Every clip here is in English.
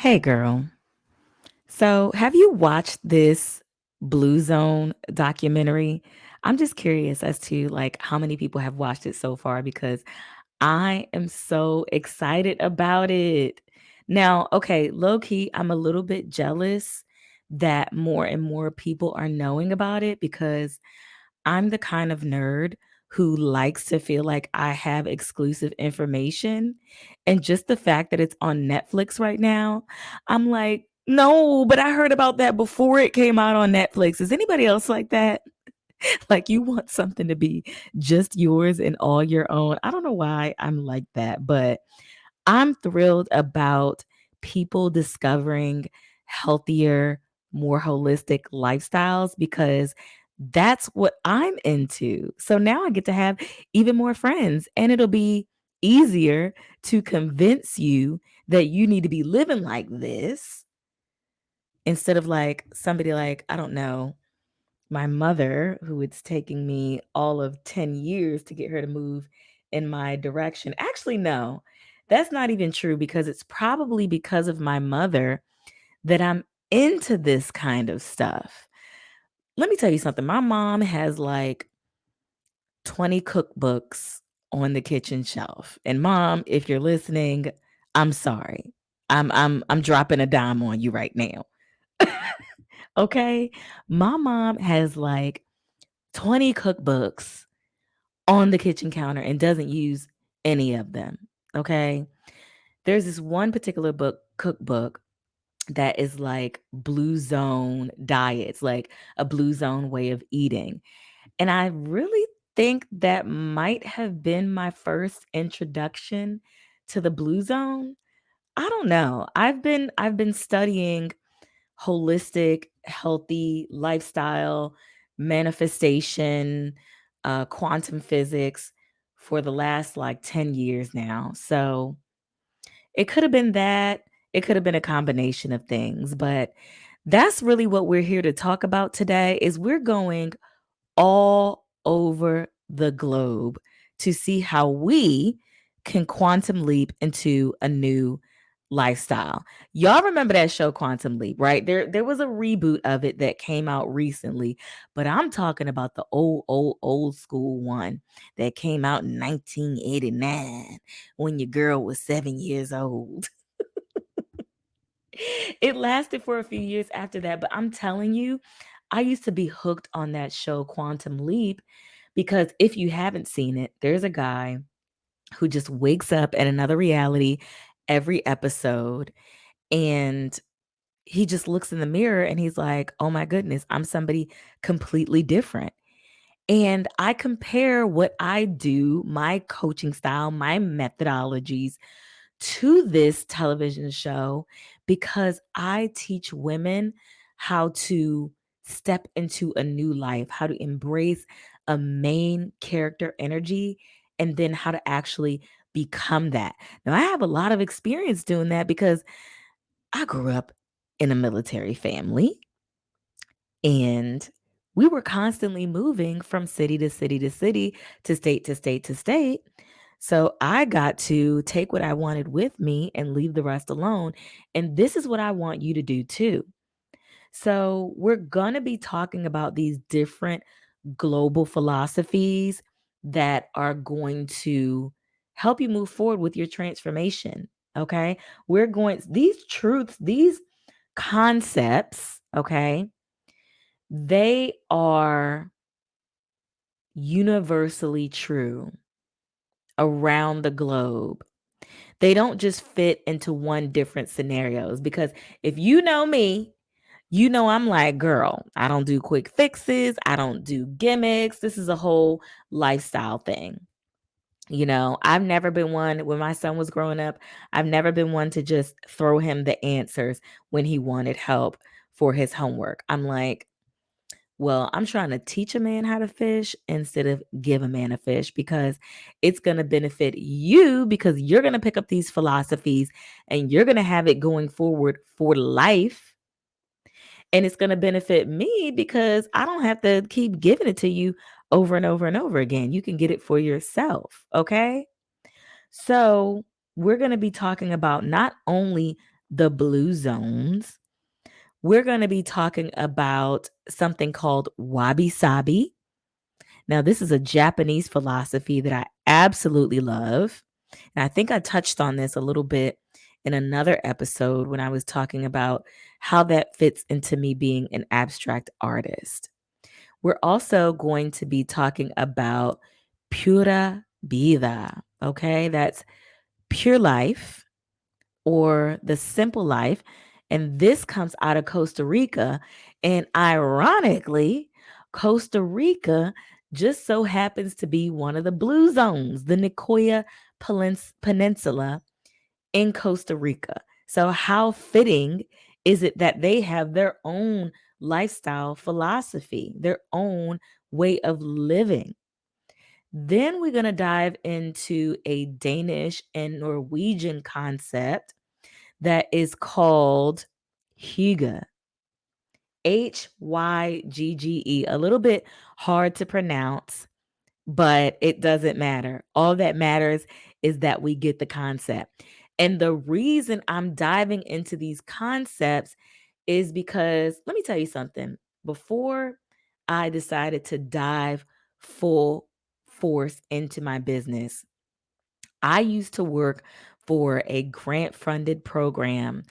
Hey girl. So, have you watched this Blue Zone documentary? I'm just curious as to how many people have watched it so far because I am so excited about it. Now, okay, low key, I'm a little bit jealous that more and more people are knowing about it because I'm the kind of nerd who likes to feel like I have exclusive information. And just the fact that it's on Netflix right now, I'm like, no, but I heard about that before it came out on Netflix. Is anybody else like that? Like you want something to be just yours and all your own. I don't know why I'm like that, but I'm thrilled about people discovering healthier, more holistic lifestyles because that's what I'm into. So now I get to have even more friends, and it'll be easier to convince you that you need to be living like this instead of like somebody like, I don't know, my mother, who it's taking me all of 10 years to get her to move in my direction. Actually, no, that's not even true because it's probably because of my mother that I'm into this kind of stuff. Let me tell you something. My mom has like 20 cookbooks on the kitchen shelf. And mom, if you're listening, I'm sorry. I'm dropping a dime on you right now. Okay? My mom has like 20 cookbooks on the kitchen counter and doesn't use any of them. Okay. There's this one particular cookbook that is like blue zone diets, like a blue zone way of eating. And I really think that might have been my first introduction to the blue zone. I don't know. I've been studying holistic, healthy lifestyle, manifestation, quantum physics for the last like 10 years now. So it could have been that. It could have been a combination of things, but that's really what we're here to talk about today is we're going all over the globe to see how we can quantum leap into a new lifestyle. Y'all remember that show Quantum Leap, right? There was a reboot of it that came out recently, but I'm talking about the old school one that came out in 1989 when your girl was 7 years old. It lasted for a few years after that, but I'm telling you, I used to be hooked on that show Quantum Leap because if you haven't seen it, there's a guy who just wakes up in another reality every episode and he just looks in the mirror and he's like, "Oh my goodness, I'm somebody completely different." And I compare what I do, my coaching style, my methodologies to this television show because I teach women how to step into a new life, how to embrace a main character energy, and then how to actually become that. Now, I have a lot of experience doing that because I grew up in a military family and we were constantly moving from city to city to city to state to state to state. So I got to take what I wanted with me and leave the rest alone. And this is what I want you to do too. So we're going to be talking about these different global philosophies that are going to help you move forward with your transformation. Okay. We're going, these truths, these concepts, okay, they are universally true around the globe. They don't just fit into one different scenarios because if you know me, you know I'm like, girl, I don't do quick fixes, I don't do gimmicks. This is a whole lifestyle thing. You know, I've never been one when my son was growing up, I've never been one to just throw him the answers when he wanted help for his homework. I'm like, well, I'm trying to teach a man how to fish instead of give a man a fish because it's going to benefit you because you're going to pick up these philosophies and you're going to have it going forward for life. And it's going to benefit me because I don't have to keep giving it to you over and over and over again. You can get it for yourself. Okay. So we're going to be talking about not only the blue zones. We're going to be talking about something called Wabi-Sabi. Now, this is a Japanese philosophy that I absolutely love. And I think I touched on this a little bit in another episode when I was talking about how that fits into me being an abstract artist. We're also going to be talking about pura vida. Okay, that's pure life or the simple life. And this comes out of Costa Rica. And ironically, Costa Rica just so happens to be one of the blue zones, the Nicoya Peninsula in Costa Rica. So, how fitting is it that they have their own lifestyle philosophy, their own way of living? Then we're going to dive into a Danish and Norwegian concept that is called Hygge. Hygge. A little bit hard to pronounce, but it doesn't matter. All that matters is that we get the concept. And the reason I'm diving into these concepts is because let me tell you something. Before I decided to dive full force into my business, I used to work for a grant funded program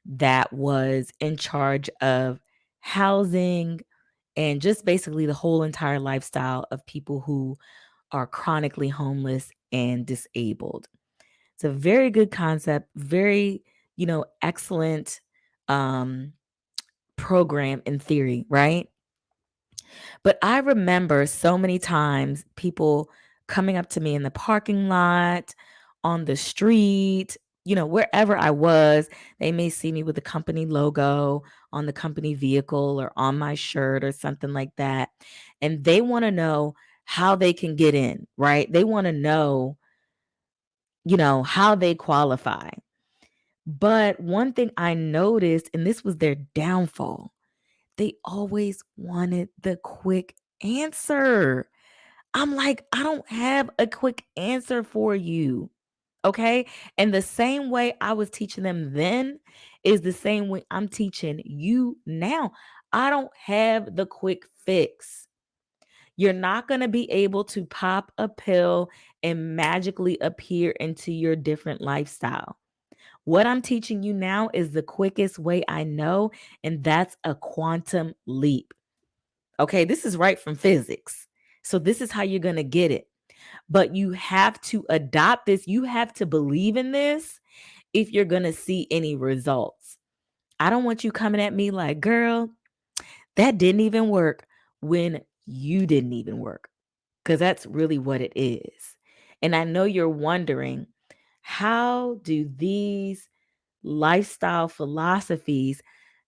that was in charge of housing and just basically the whole entire lifestyle of people who are chronically homeless and disabled. It's a very good concept, very, excellent um, program in theory, right? But I remember so many times people coming up to me in the parking lot, on the street, wherever I was, they may see me with the company logo on the company vehicle or on my shirt or something like that. And they want to know how they can get in, right? They want to know, how they qualify. But one thing I noticed, and this was their downfall, they always wanted the quick answer. I'm like, I don't have a quick answer for you. Okay. And the same way I was teaching them then is the same way I'm teaching you now. I don't have the quick fix. You're not going to be able to pop a pill and magically appear into your different lifestyle. What I'm teaching you now is the quickest way I know, and that's a quantum leap. Okay, this is right from physics. So, this is how you're going to get it. But you have to adopt this. You have to believe in this if you're going to see any results. I don't want you coming at me like, girl, that didn't even work when you didn't even work, because that's really what it is. And I know you're wondering, how do these lifestyle philosophies,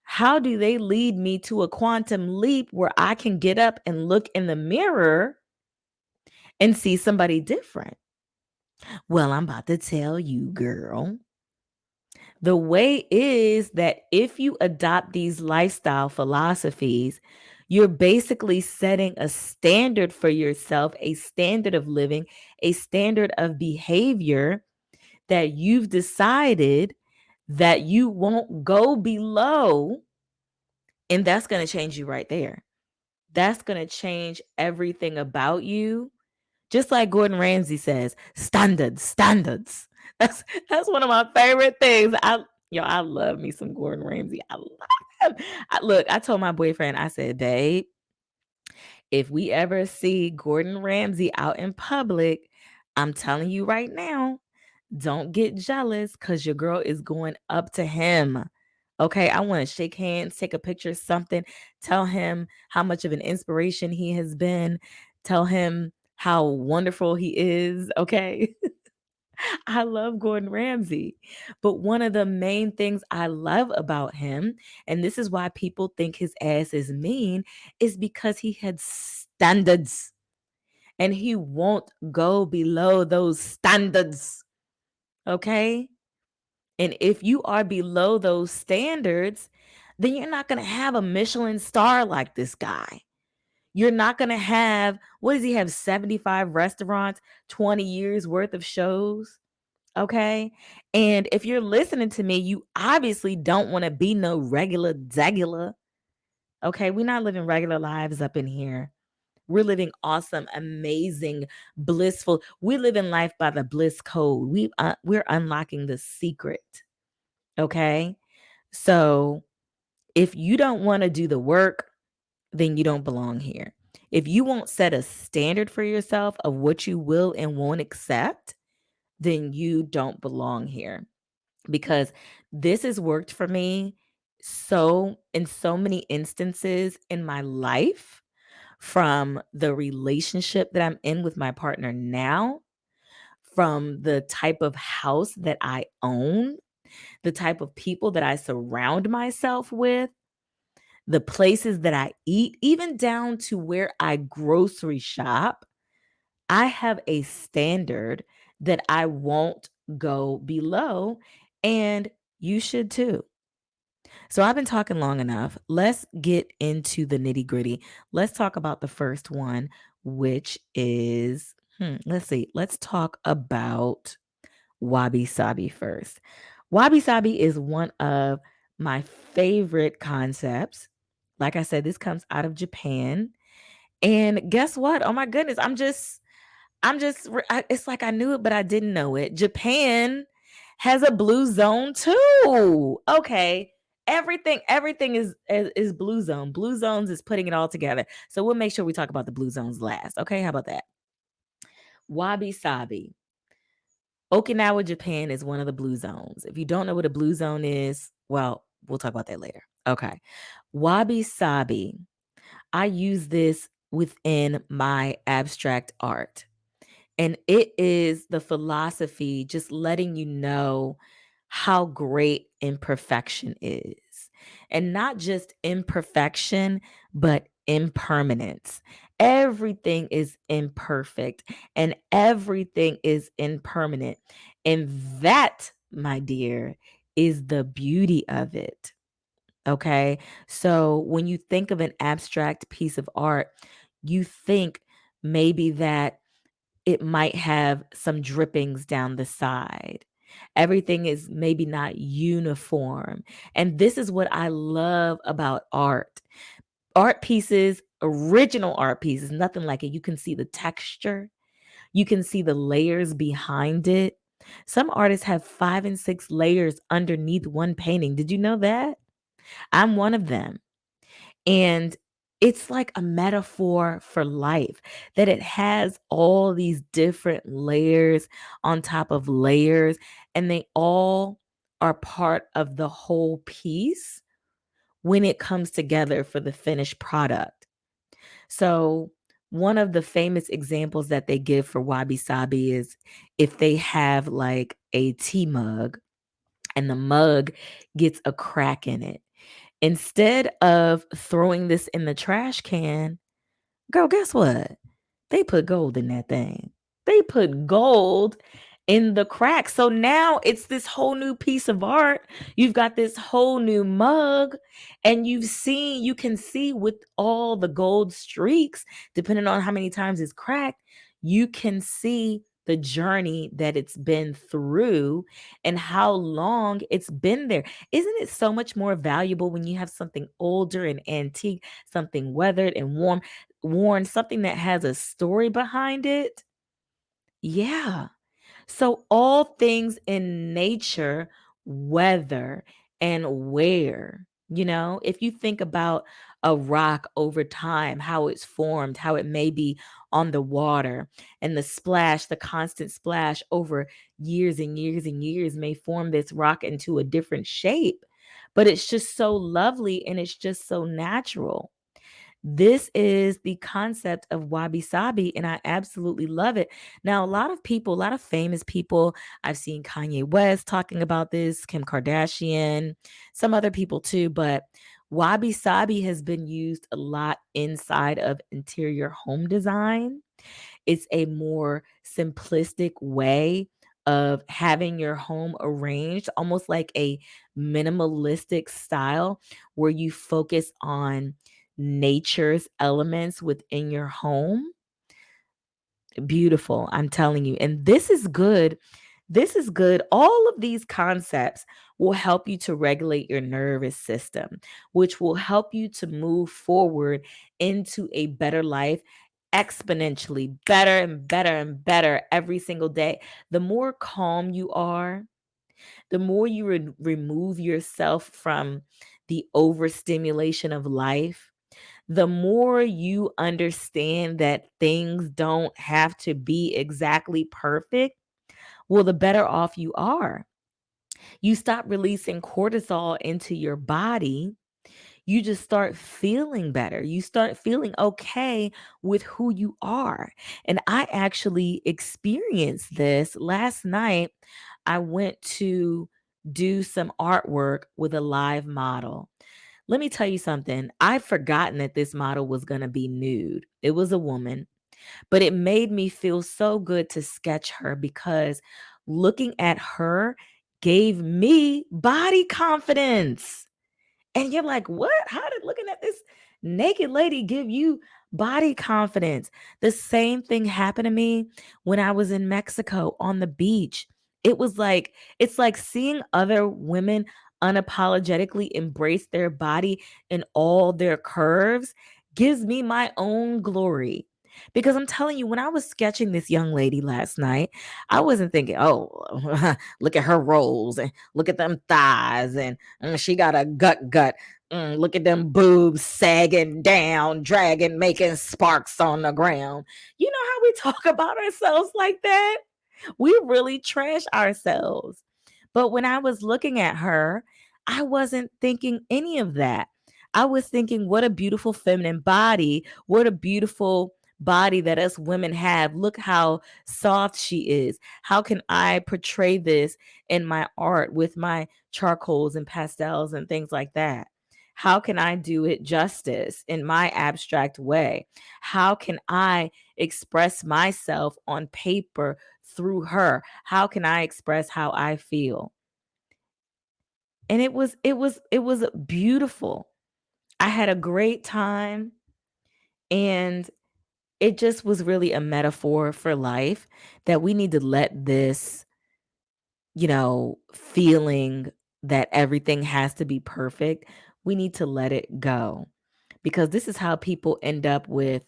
how do they lead me to a quantum leap where I can get up and look in the mirror and see somebody different? Well, I'm about to tell you, girl. The way is that if you adopt these lifestyle philosophies, you're basically setting a standard for yourself, a standard of living, a standard of behavior that you've decided that you won't go below. And that's going to change you right there. That's going to change everything about you. Just like Gordon Ramsay says, standards, standards. That's one of my favorite things. I love me some Gordon Ramsay. I love him. Look, I told my boyfriend, I said, babe, if we ever see Gordon Ramsay out in public, I'm telling you right now, don't get jealous because your girl is going up to him. Okay, I want to shake hands, take a picture, something, tell him how much of an inspiration he has been, tell him how wonderful he is. Okay, I love Gordon Ramsay. But one of the main things I love about him, and this is why people think his ass is mean, is because he had standards and he won't go below those standards. Okay. And if you are below those standards, then you're not going to have a Michelin star like this guy. You're not going to have, what does he have, 75 restaurants, 20 years worth of shows? Okay. And if you're listening to me, you obviously don't want to be no regular degular. Okay. We're not living regular lives up in here. We're living awesome, amazing, blissful. We live in life by the bliss code. We're unlocking the secret. Okay. So if you don't want to do the work, then you don't belong here. If you won't set a standard for yourself of what you will and won't accept, then you don't belong here. Because this has worked for me so in so many instances in my life, from the relationship that I'm in with my partner now, from the type of house that I own, the type of people that I surround myself with, the places that I eat, even down to where I grocery shop. I have a standard that I won't go below, and you should too. So I've been talking long enough. Let's get into the nitty gritty. Let's talk about the first one, which is, let's see, let's talk about Wabi-Sabi first. Wabi-Sabi is one of my favorite concepts. Like I said, this comes out of Japan. And guess what? Oh my goodness, it's like I knew it, but I didn't know it. Japan has a blue zone too. Okay. Everything is blue zone. Blue zones is putting it all together. So we'll make sure we talk about the blue zones last. Okay, how about that? Wabi Sabi. Okinawa, Japan is one of the blue zones. If you don't know what a blue zone is, well, we'll talk about that later. Okay. Wabi Sabi. I use this within my abstract art. And it is the philosophy just letting you know how great imperfection is. And not just imperfection, but impermanence. Everything is imperfect and everything is impermanent. And that, my dear, is the beauty of it. Okay. So when you think of an abstract piece of art, you think maybe that it might have some drippings down the side. Everything is maybe not uniform. And this is what I love about art. Art pieces, original art pieces, nothing like it. You can see the texture, you can see the layers behind it. Some artists have 5 and 6 layers underneath one painting. Did you know that? I'm one of them. And it's like a metaphor for life, that it has all these different layers on top of layers, and they all are part of the whole piece when it comes together for the finished product. So, one of the famous examples that they give for wabi sabi is if they have like a tea mug and the mug gets a crack in it. Instead of throwing this in the trash can, girl, guess what? They put gold in that thing. They put gold in the crack. So now it's this whole new piece of art. You've got this whole new mug, and you can see with all the gold streaks, depending on how many times it's cracked, you can see the journey that it's been through and how long it's been there. Isn't it so much more valuable when you have something older and antique, something weathered and worn, something that has a story behind it? Yeah. So all things in nature, weather and wear, if you think about a rock over time, how it's formed, how it may be on the water, and the splash, the constant splash over years and years and years may form this rock into a different shape. But it's just so lovely and it's just so natural. This is the concept of wabi sabi, and I absolutely love it. Now, a lot of people, a lot of famous people, I've seen Kanye West talking about this, Kim Kardashian, some other people too, but wabi sabi has been used a lot inside of interior home design. It's a more simplistic way of having your home arranged, almost like a minimalistic style where you focus on nature's elements within your home. Beautiful, I'm telling you. And this is good This is good. All of these concepts will help you to regulate your nervous system, which will help you to move forward into a better life exponentially, better and better and better every single day. The more calm you are, the more you remove yourself from the overstimulation of life, the more you understand that things don't have to be exactly perfect, well, the better off you are. You stop releasing cortisol into your body. You just start feeling better. You start feeling okay with who you are. And I actually experienced this last night. I went to do some artwork with a live model. Let me tell you something. I've forgotten that this model was going to be nude. It was a woman, but it made me feel so good to sketch her because looking at her gave me body confidence. And you're like, what? How did looking at this naked lady give you body confidence? The same thing happened to me when I was in Mexico on the beach. It's like seeing other women unapologetically embrace their body in all their curves gives me my own glory. Because I'm telling you, when I was sketching this young lady last night, I wasn't thinking, oh, look at her rolls and look at them thighs and she got a gut. Look at them boobs sagging down, dragging, making sparks on the ground. You know how we talk about ourselves like that? We really trash ourselves. But when I was looking at her, I wasn't thinking any of that. I was thinking, what a beautiful feminine body. What a beautiful body that us women have. Look how soft she is. How can I portray this in my art with my charcoals and pastels and things like that? How can I do it justice in my abstract way? How can I express myself on paper through her? How can I express how I feel? And it was beautiful. I had a great time, and it just was really a metaphor for life that we need to let this, feeling that everything has to be perfect, we need to let it go, because this is how people end up with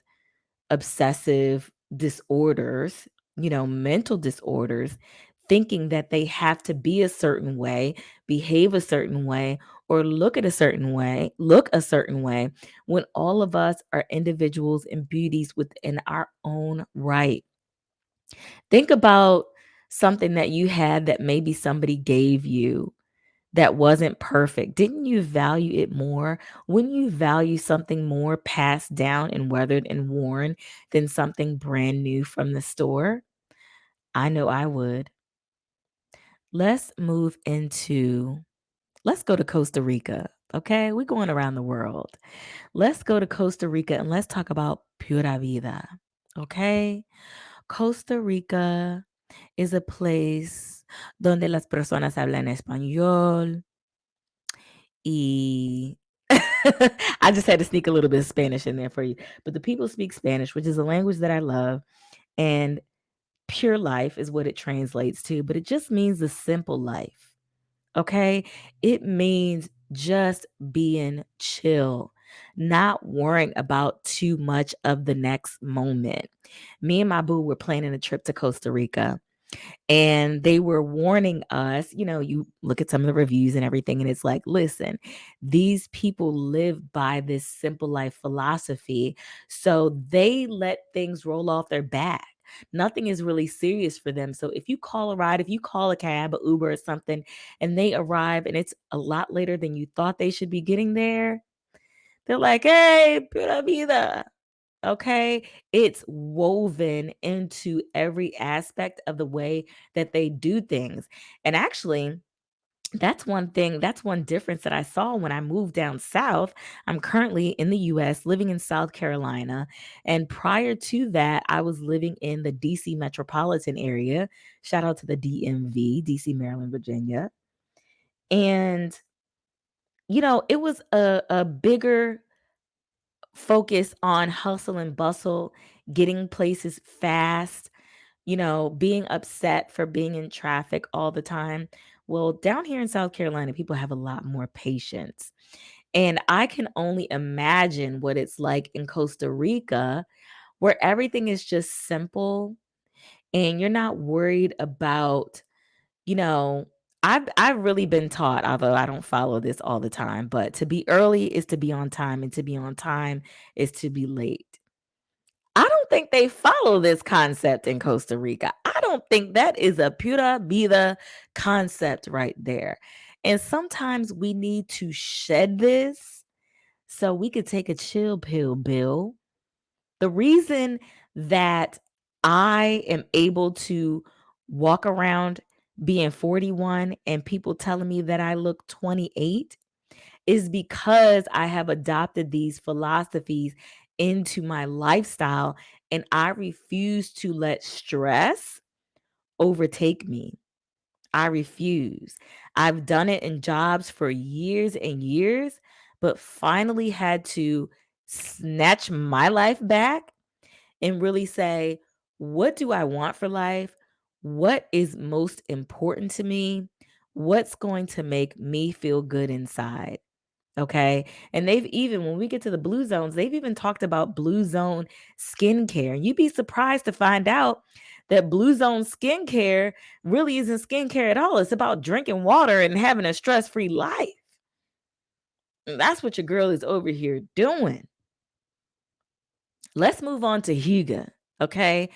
obsessive disorders, mental disorders, thinking that they have to be a certain way, behave a certain way, or look a certain way, when all of us are individuals and beauties within our own right. Think about something that you had that maybe somebody gave you that wasn't perfect. Didn't you value it more? Wouldn't you value something more passed down and weathered and worn than something brand new from the store? I know I would. Let's move into, let's go to Costa Rica. Okay, we're going around the world. Let's go to Costa Rica and let's talk about Pura Vida. Okay, Costa Rica is a place donde las personas hablan español. Y I just had to sneak a little bit of Spanish in there for you. But the people speak Spanish, which is a language that I love. And pure life is what it translates to, but it just means the simple life. Okay. It means just being chill, not worrying about too much of the next moment. Me and my boo were planning a trip to Costa Rica, and they were warning us. You look at some of the reviews and everything, and it's like, listen, these people live by this simple life philosophy. So they let things roll off their back. Nothing is really serious for them. So if you call a ride, if you call a cab, a Uber or something, and they arrive and it's a lot later than you thought they should be getting there, they're like, hey, pura vida. Okay. It's woven into every aspect of the way that they do things. And actually, that's one difference that I saw when I moved down south. I'm currently in the US, living in South Carolina. And prior to that, I was living in the DC metropolitan area. Shout out to the DMV, DC, Maryland, Virginia. And, it was a bigger focus on hustle and bustle, getting places fast, being upset for being in traffic all the time. Well, down here in South Carolina, people have a lot more patience. And I can only imagine what it's like in Costa Rica, where everything is just simple and you're not worried about, you know, I've really been taught, although I don't follow this all the time, but to be early is to be on time, and to be on time is to be late. I don't think they follow this concept in Costa Rica. I don't think that is a pura vida concept right there. And sometimes we need to shed this so we could take a chill pill, Bill. The reason that I am able to walk around being 41 and people telling me that I look 28 is because I have adopted these philosophies into my lifestyle and I refuse to let stress overtake me. I refuse. I've done it in jobs for years and years, but finally had to snatch my life back and really say, what do I want for life? What is most important to me? What's going to make me feel good inside? Okay. And they've even, when we get to the blue zones, they've even talked about blue zone skincare. And you'd be surprised to find out that blue zone skincare really isn't skincare at all. It's about drinking water and having a stress free life. And that's what your girl is over here doing. Let's move on to Hygge. Okay.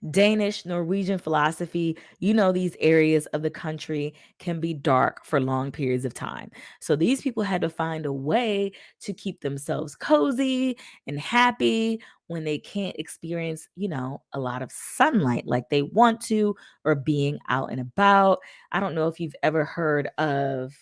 Danish, Norwegian philosophy. These areas of the country can be dark for long periods of time. So these people had to find a way to keep themselves cozy and happy when they can't experience, a lot of sunlight like they want to, or being out and about. I don't know if you've ever heard of,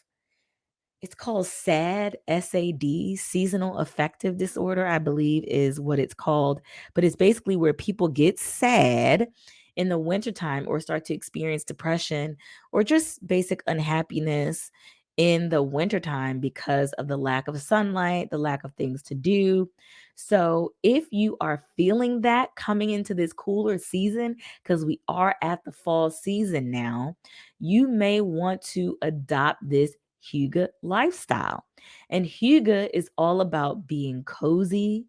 it's called SAD, SAD, seasonal affective disorder, I believe is what it's called. But it's basically where people get sad in the wintertime or start to experience depression or just basic unhappiness in the wintertime because of the lack of sunlight, the lack of things to do. So if you are feeling that coming into this cooler season, because we are at the fall season now, you may want to adopt this Hygge lifestyle. And Hygge is all about being cozy,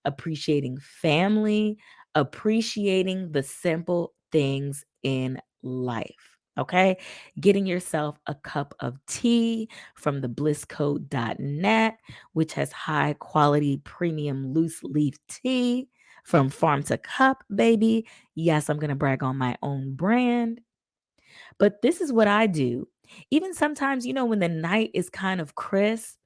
appreciating family, appreciating the simple things in life. Okay. Getting yourself a cup of tea from the blissco.net, which has high quality premium loose leaf tea from farm to cup, baby. Yes, I'm going to brag on my own brand. But this is what I do. Even sometimes, when the night is kind of crisp,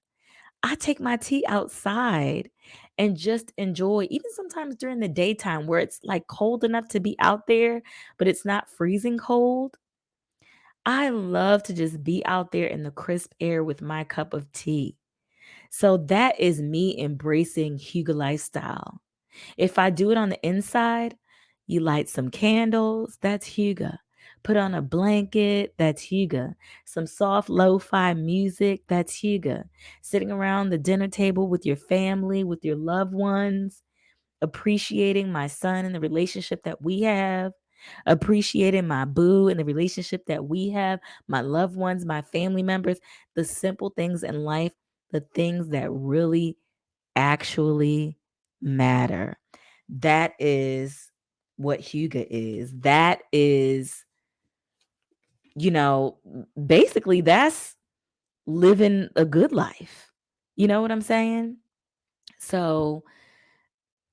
I take my tea outside and just enjoy, even sometimes during the daytime where it's like cold enough to be out there, but it's not freezing cold. I love to just be out there in the crisp air with my cup of tea. So that is me embracing Hygge lifestyle. If I do it on the inside, you light some candles, that's Hygge. Put on a blanket, that's Hygge. Some soft lo-fi music, that's Hygge. Sitting around the dinner table with your family, with your loved ones, appreciating my son and the relationship that we have, appreciating my boo and the relationship that we have, my loved ones, my family members, the simple things in life, the things that really actually matter. That is what Hygge is. That is, you know, basically that's living a good life. You know what I'm saying? So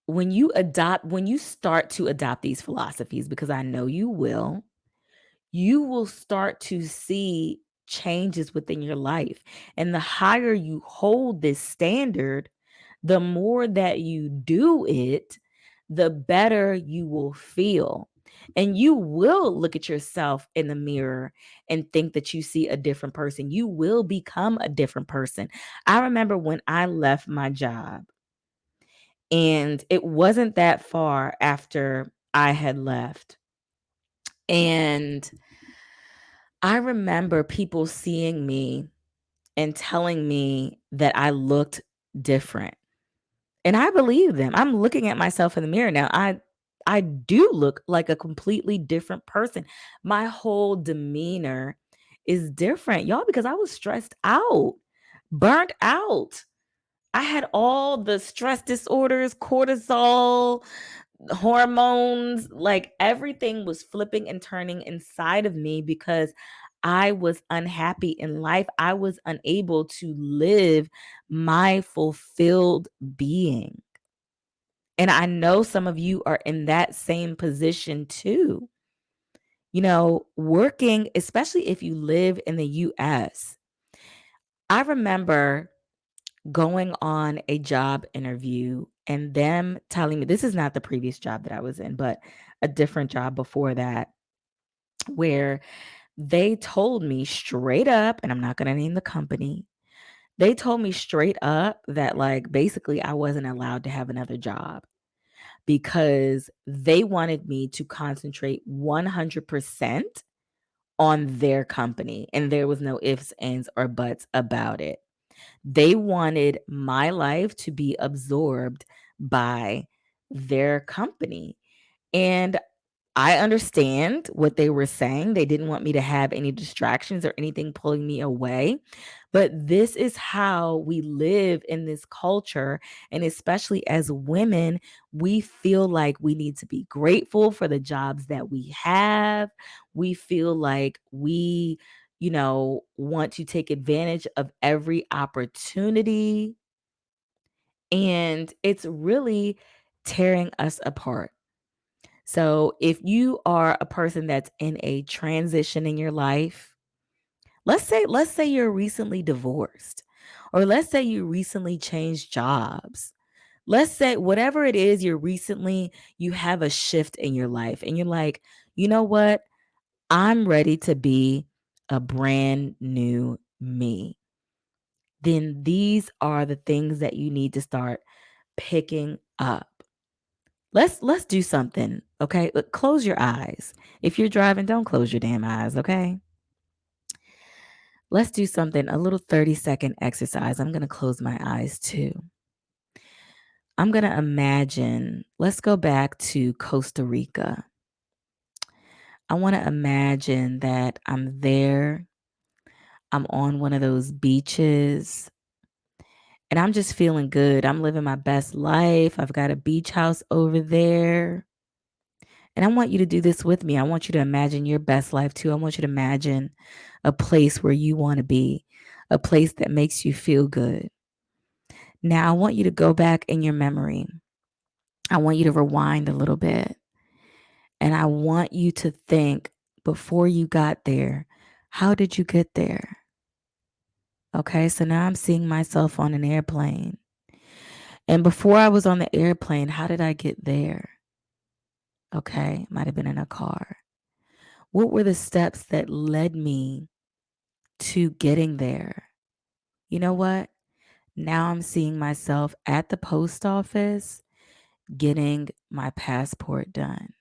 when you start to adopt these philosophies, because I know you will start to see changes within your life. And the higher you hold this standard, the more that you do it, the better you will feel. And you will look at yourself in the mirror and think that you see a different person. You will become a different person. I remember when I left my job, and it wasn't that far after I had left. And I remember people seeing me and telling me that I looked different. And I believe them. I'm looking at myself in the mirror now. I do look like a completely different person. My whole demeanor is different, y'all, because I was stressed out, burnt out. I had all the stress disorders, cortisol, hormones, like everything was flipping and turning inside of me because I was unhappy in life. I was unable to live my fulfilled being. And I know some of you are in that same position too. Working, especially if you live in the US. I remember going on a job interview and them telling me, this is not the previous job that I was in, but a different job before that, where they told me straight up, and I'm not going to name the company, they told me straight up that, like, basically I wasn't allowed to have another job because they wanted me to concentrate 100% on their company. And there was no ifs, ands, or buts about it. They wanted my life to be absorbed by their company. And I understand what they were saying. They didn't want me to have any distractions or anything pulling me away. But this is how we live in this culture. And especially as women, we feel like we need to be grateful for the jobs that we have. We feel like we, want to take advantage of every opportunity. And it's really tearing us apart. So if you are a person that's in a transition in your life, let's say you're recently divorced, or let's say you recently changed jobs. Let's say whatever it is, you have a shift in your life and you're like, "You know what? I'm ready to be a brand new me." Then these are the things that you need to start picking up. Let's do something, okay? Look, close your eyes. If you're driving, don't close your damn eyes, okay? Let's do something, a little 30-second exercise. I'm going to close my eyes too. I'm going to imagine, let's go back to Costa Rica. I want to imagine that I'm there. I'm on one of those beaches and I'm just feeling good. I'm living my best life. I've got a beach house over there. And I want you to do this with me. I want you to imagine your best life too. I want you to imagine a place where you want to be, a place that makes you feel good. Now, I want you to go back in your memory. I want you to rewind a little bit. And I want you to think, before you got there, how did you get there? Okay, so now I'm seeing myself on an airplane. And before I was on the airplane, how did I get there? Okay, might have been in a car. What were the steps that led me to getting there? You know what? Now I'm seeing myself at the post office getting my passport done.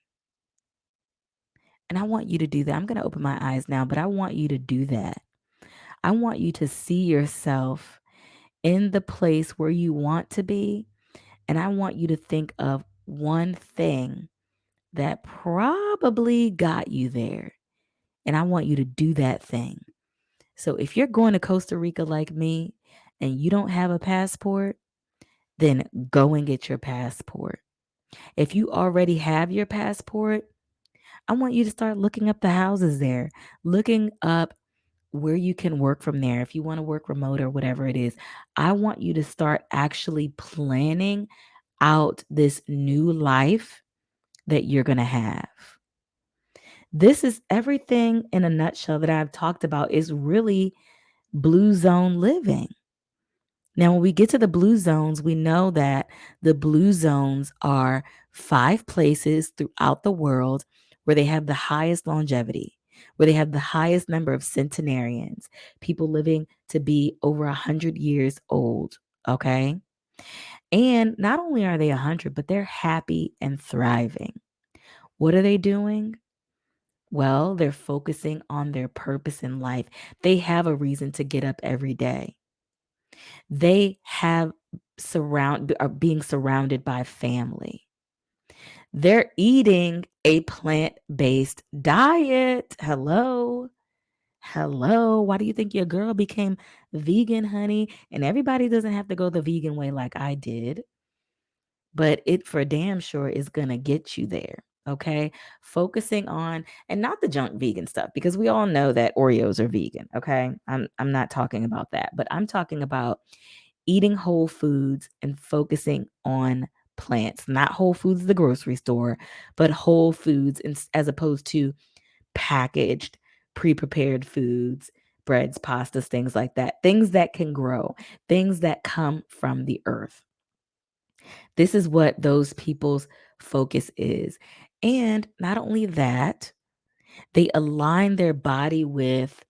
And I want you to do that. I'm going to open my eyes now, but I want you to do that. I want you to see yourself in the place where you want to be. And I want you to think of one thing that probably got you there. And I want you to do that thing. So if you're going to Costa Rica like me and you don't have a passport, then go and get your passport. If you already have your passport, I want you to start looking up the houses there, looking up where you can work from there. If you want to work remote or whatever it is, I want you to start actually planning out this new life that you're going to have. This is everything in a nutshell that I've talked about is really blue zone living. Now, when we get to the blue zones, we know that the blue zones are 5 places throughout the world where they have the highest longevity, where they have the highest number of centenarians, people living to be over 100 years old. Okay. And not only are they 100, but they're happy and thriving. What are they doing? Well, they're focusing on their purpose in life. They have a reason to get up every day. They are being surrounded by family. They're eating a plant-based diet. Hello. Hello. Why do you think your girl became vegan, honey? And everybody doesn't have to go the vegan way like I did, but it for damn sure is going to get you there. Okay. Focusing on, and not the junk vegan stuff, because we all know that Oreos are vegan. Okay. I'm not talking about that, but I'm talking about eating whole foods and focusing on plants, not whole foods, the grocery store, but whole foods as opposed to packaged, pre-prepared foods, breads, pastas, things like that, things that can grow, things that come from the earth. This is what those people's focus is. And not only that, they align their body with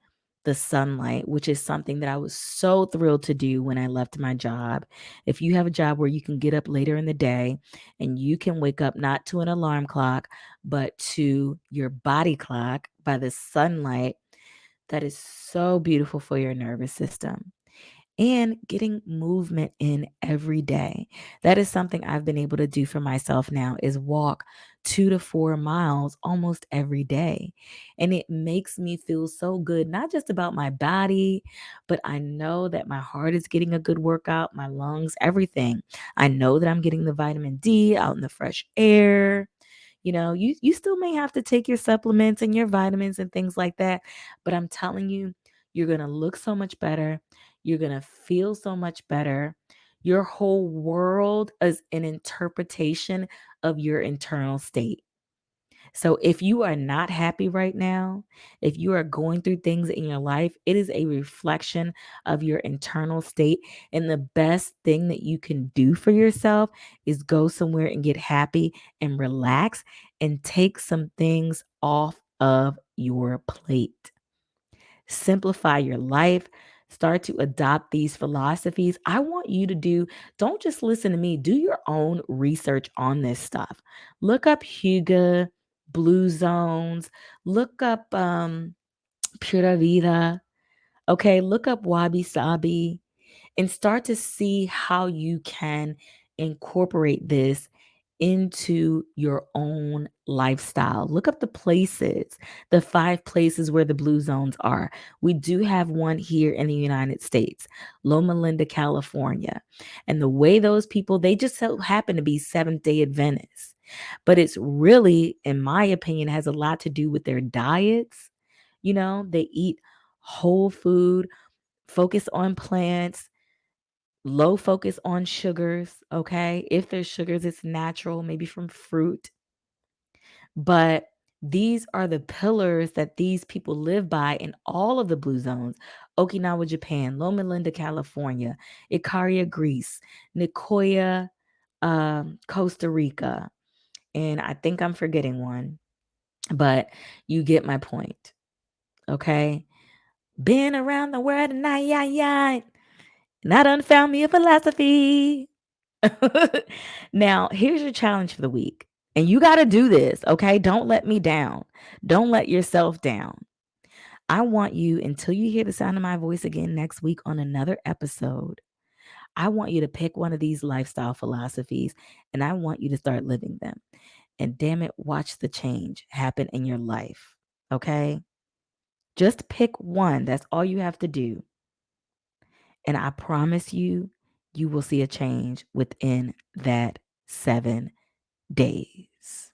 the sunlight, which is something that I was so thrilled to do when I left my job. If you have a job where you can get up later in the day and you can wake up not to an alarm clock, but to your body clock by the sunlight, that is so beautiful for your nervous system. And getting movement in every day. That is something I've been able to do for myself now, is walk 2 to 4 miles almost every day. And it makes me feel so good, not just about my body, but I know that my heart is getting a good workout, my lungs, everything. I know that I'm getting the vitamin D out in the fresh air. You still may have to take your supplements and your vitamins and things like that, but I'm telling you, you're going to look so much better. You're going to feel so much better. Your whole world is an interpretation of your internal state. So if you are not happy right now, if you are going through things in your life, it is a reflection of your internal state. And the best thing that you can do for yourself is go somewhere and get happy and relax and take some things off of your plate. Simplify your life. Start to adopt these philosophies. I want you to don't just listen to me, do your own research on this stuff. Look up Hygge, Blue Zones, look up Pura Vida. Okay, look up Wabi-Sabi and start to see how you can incorporate this into your own lifestyle. Look up the places, the 5 places where the blue zones are. We do have one here in the United States, Loma Linda, California. And the way those people, they just so happen to be Seventh-day Adventists. But it's really, in my opinion, has a lot to do with their diets. They eat whole food, focus on plants, low focus on sugars, okay? If there's sugars, it's natural, maybe from fruit. But these are the pillars that these people live by in all of the blue zones: Okinawa, Japan; Loma Linda, California; Ikaria, Greece; Nicoya, Costa Rica. And I think I'm forgetting one, but you get my point, okay? Been around the world and and I done found me a philosophy. Now, here's your challenge for the week. And you got to do this, okay? Don't let me down. Don't let yourself down. I want you, until you hear the sound of my voice again next week on another episode, I want you to pick one of these lifestyle philosophies and I want you to start living them. And damn it, watch the change happen in your life, okay? Just pick one. That's all you have to do. And I promise you, you will see a change within that 7 days.